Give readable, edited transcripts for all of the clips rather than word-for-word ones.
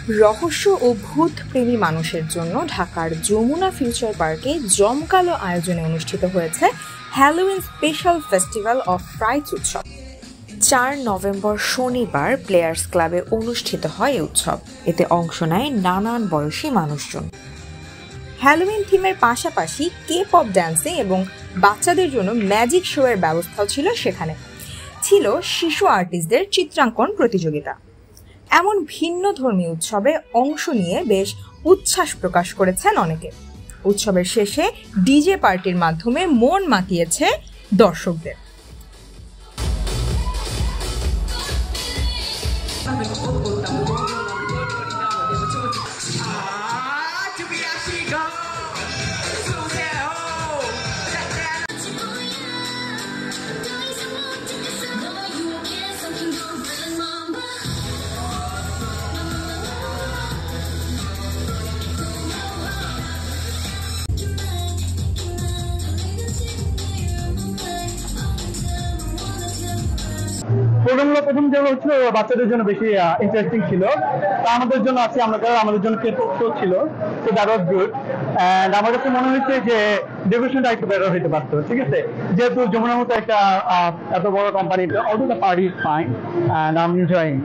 রহস্য ও ভূত প্রেমী মানুষের জন্য ঢাকার যমুনা ফিউচার পার্কে জমকালো আয়োজনে অনুষ্ঠিত হয়েছে হ্যালোউইন স্পেশাল ফেস্টিভ্যাল অফ ফ্রাইডস উৎসব। 4 নভেম্বর শনিবার প্লেয়ার্স ক্লাবে অনুষ্ঠিত হয় এই উৎসব। এতে অংশ নেয় নানান বয়সী মানুষজন। হ্যালোউইন থিমের পাশাপাশি কে পপ ড্যান্সিং এবং বাচ্চাদের জন্য ম্যাজিক শো এর ব্যবস্থাও ছিল সেখানে। ছিল শিশু আর্টিস্টদের চিত্রাঙ্কন প্রতিযোগিতা। এমন ভিন্ন ধর্মী উৎসবে অংশ নিয়ে বেশ উচ্ছ্বাস প্রকাশ করেছেন অনেকে। উৎসবের শেষে ডিজে পার্টির মাধ্যমে মন মাতিয়েছে দর্শকদের। প্রথম যে হচ্ছিল বাচ্চাদের জন্য বেশি ইন্টারেস্টিং ছিল, তা আমাদের জন্য আছে, আমাদের জন্য শো ছিল, তো দ্যাট ওয়াজ গুড। অ্যান্ড আমার কাছে মনে হচ্ছে যে ডেকোরেশনটা একটু বেটার হইতে পারতো, ঠিক আছে, যেহেতু যমুনার মতো একটা এত বড় company, also the party is fine and I am enjoying.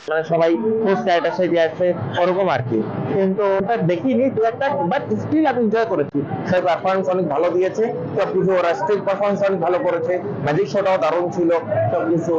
মানে সবাই স্ট্যাটাস দিয়ে আছে ওরকম আর কি, কিন্তু ওটা দেখিনি দু একটা, বাট স্টিল আমি এনজয় করেছি। সবাই পারফরমেন্স অনেক ভালো দিয়েছে, সবকিছু ওরা স্টেজ পারফরমেন্স অনেক ভালো করেছে, ম্যাজিক শোটাও দারুণ ছিল সবকিছু।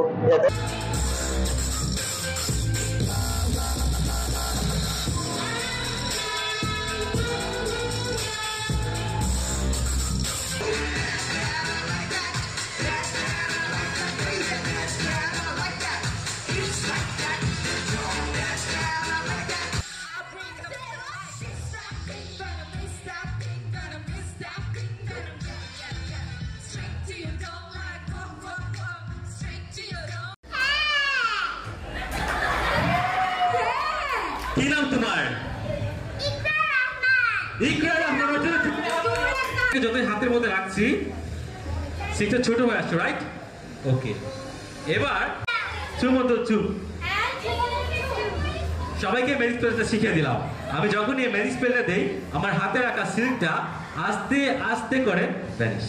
কি নাম তোমার? ইকরার রহমান। যতই হাতের মধ্যে রাখছি সেটা ছোট হয়ে আসছে, রাইট? ওকে, এবার চুপ চুপ। সবাইকে ম্যাজিক স্পেলটা শিখিয়ে দিলাম। আমি যখন এই ম্যাজিক স্পেলটা দেই, আমার হাতে রাখা সিল্কটা আস্তে আস্তে করে ভ্যানিশ।